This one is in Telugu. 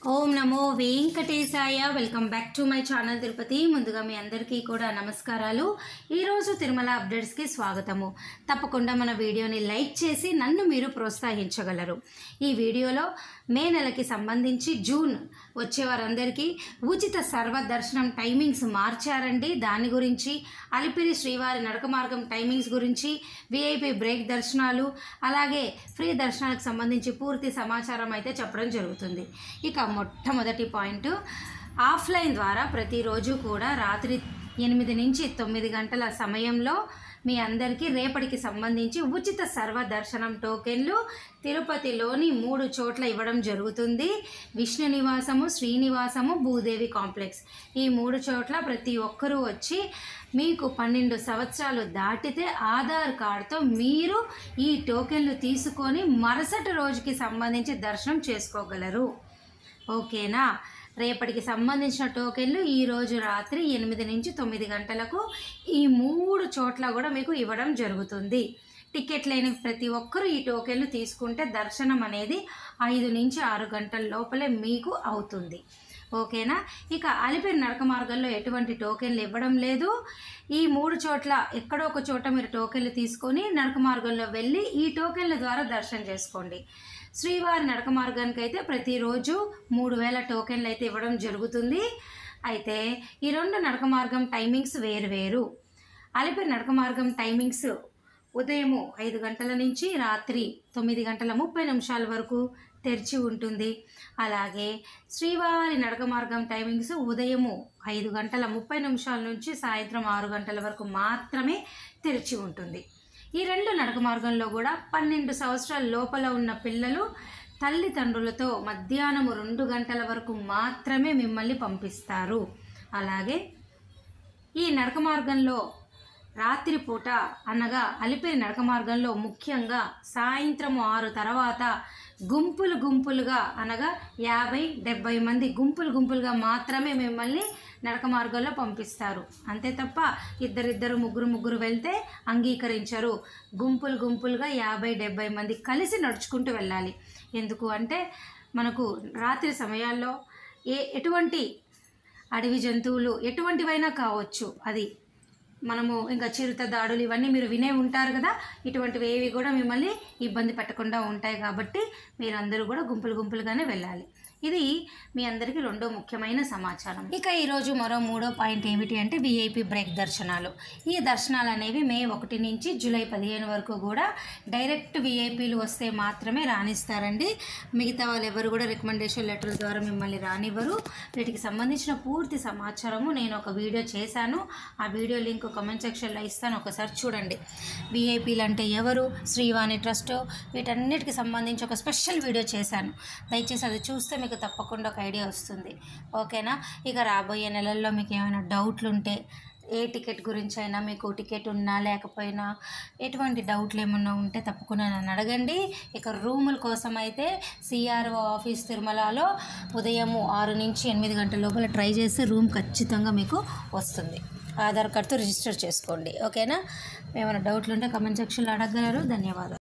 Om Namo Venkatesaya. Welcome back to my channel Tirupati. ముందుగా మీ అందరికీ కూడా నమస్కారాలు. ఈరోజు తిరుమల అప్డేట్స్కి స్వాగతము. తప్పకుండా మన వీడియోని లైక్ చేసి నన్ను మీరు ప్రోత్సహించగలరు. ఈ వీడియోలో మే నెలకి సంబంధించి జూన్ వచ్చే వారందరికీ ఉచిత సర్వదర్శనం టైమింగ్స్ మార్చారండి. దాని గురించి, అలిపిరి శ్రీవారి నడక మార్గం టైమింగ్స్ గురించి, విఐపి బ్రేక్ దర్శనాలు, అలాగే ఫ్రీ దర్శనాలకు సంబంధించి పూర్తి సమాచారం అయితే చెప్పడం జరుగుతుంది. ఇక మొట్టమొదటి పాయింట్, ఆఫ్లైన్ ద్వారా ప్రతిరోజు కూడా రాత్రి 8 నుంచి 9 గంటల సమయంలో మీ అందరికీ రేపటికి సంబంధించి ఉచిత సర్వదర్శనం టోకెన్లు తిరుపతిలోని 3 చోట్ల ఇవ్వడం జరుగుతుంది. విష్ణు నివాసము, శ్రీనివాసము, భూదేవి కాంప్లెక్స్. ఈ 3 చోట్ల ప్రతి ఒక్కరూ వచ్చి మీకు 12 సంవత్సరాలు దాటితే ఆధార్ కార్డుతో మీరు ఈ టోకెన్లు తీసుకొని మరుసటి రోజుకి సంబంధించి దర్శనం చేసుకోగలరు. ఓకేనా? రేపటికి సంబంధించిన టోకెన్లు ఈరోజు రాత్రి 8 నుంచి 9 గంటలకు ఈ 3 చోట్ల కూడా మీకు ఇవ్వడం జరుగుతుంది. టికెట్ లేని ప్రతి ఒక్కరూ ఈ టోకెన్లు తీసుకుంటే దర్శనం అనేది 5 నుంచి 6 గంటల లోపలే మీకు అవుతుంది. ఓకేనా? ఇక అలిపిరి నడక మార్గంలో ఎటువంటి టోకెన్లు ఇవ్వడం లేదు. ఈ 3 చోట్ల ఎక్కడో ఒక చోట మీరు టోకెన్లు తీసుకొని నడక మార్గంలో వెళ్ళి ఈ టోకెన్ల ద్వారా దర్శనం చేసుకోండి. శ్రీవారి నడక మార్గానికి అయితే ప్రతిరోజు 3000 టోకెన్లు అయితే ఇవ్వడం జరుగుతుంది. అయితే ఈ 2 నడక మార్గం టైమింగ్స్ వేరువేరు. అలిపిరి నడక మార్గం టైమింగ్స్ ఉదయం 5 గంటల నుంచి రాత్రి 9 గంటల 30 నిమిషాల వరకు తెరిచి ఉంటుంది. అలాగే శ్రీవారి నడక మార్గం టైమింగ్స్ ఉదయం 5 గంటల 30 నిమిషాల నుంచి సాయంత్రం 6 గంటల వరకు మాత్రమే తెరిచి ఉంటుంది. ఈ 2 నడక మార్గంలో కూడా 12 సంవత్సరాల లోపల ఉన్న పిల్లలు తల్లిదండ్రులతో మధ్యాహ్నం 2 గంటల వరకు మాత్రమే మిమ్మల్ని పంపిస్తారు. అలాగే ఈ నడక మార్గంలో రాత్రిపూట అనగా అలిపిరి నడక మార్గంలో ముఖ్యంగా సాయంత్రం 6 తర్వాత గుంపులుగా అనగా 50-70 మంది గుంపులుగా మాత్రమే మిమ్మల్ని నడక మార్గంలో పంపిస్తారు. అంతే తప్ప ఇద్దరు ముగ్గురు వెళ్తే అంగీకరించరు. గుంపులుగా 50-70 మంది కలిసి నడుచుకుంటూ వెళ్ళాలి. ఎందుకు అంటే మనకు రాత్రి సమయాల్లో ఎటువంటి అడవి జంతువులు ఎటువంటివైనా కావచ్చు, అది మనము ఇంకా చిరుత దాడులు ఇవన్నీ మీరు వినే ఉంటారు కదా, ఇటువంటివి ఏవి కూడా మిమ్మల్ని ఇబ్బంది పెట్టకుండా ఉంటాయి. కాబట్టి మీరందరూ కూడా గుంపులుగానే వెళ్ళాలి. ఇది మీ అందరికీ రెండో ముఖ్యమైన సమాచారం. ఇక ఈరోజు మరో 3వ పాయింట్ ఏమిటి అంటే విఐపి బ్రేక్ దర్శనాలు. ఈ దర్శనాలు అనేవి మే 1 నుంచి జూలై 15 వరకు కూడా డైరెక్ట్ విఐపీలు వస్తే మాత్రమే రాణిస్తారండి. మిగతా వాళ్ళు ఎవరు కూడా రికమెండేషన్ లెటర్ల ద్వారా మిమ్మల్ని రానివ్వరు. వీటికి సంబంధించిన పూర్తి సమాచారము నేను ఒక వీడియో చేశాను. ఆ వీడియో లింక్ కామెంట్ సెక్షన్లో ఇస్తాను, ఒకసారి చూడండి. విఐపీలు అంటే ఎవరు, శ్రీవాణి ట్రస్ట్, వీటన్నిటికి సంబంధించి ఒక స్పెషల్ వీడియో చేశాను. దయచేసి అది చూస్తే మీకు తప్పకుండా ఒక ఐడియా వస్తుంది. ఓకేనా? ఇక రాబోయే నెలల్లో మీకు ఏమైనా డౌట్లు ఉంటే, ఏ టికెట్ గురించి అయినా, మీకు టికెట్ ఉన్నా లేకపోయినా ఎటువంటి డౌట్లు ఏమన్నా ఉంటే తప్పకుండా నన్ను అడగండి. ఇక రూముల కోసం అయితే సిఆర్ఓ ఆఫీస్ తిరుమలలో ఉదయం 6 నుంచి 8 గంటల లోపల ట్రై చేసి రూమ్ ఖచ్చితంగా మీకు వస్తుంది. ఆధార్ కార్డ్తో రిజిస్టర్ చేసుకోండి. ఓకేనా? ఏమైనా డౌట్లు ఉంటే కామెంట్ సెక్షన్లో అడగగలరు. ధన్యవాదాలు.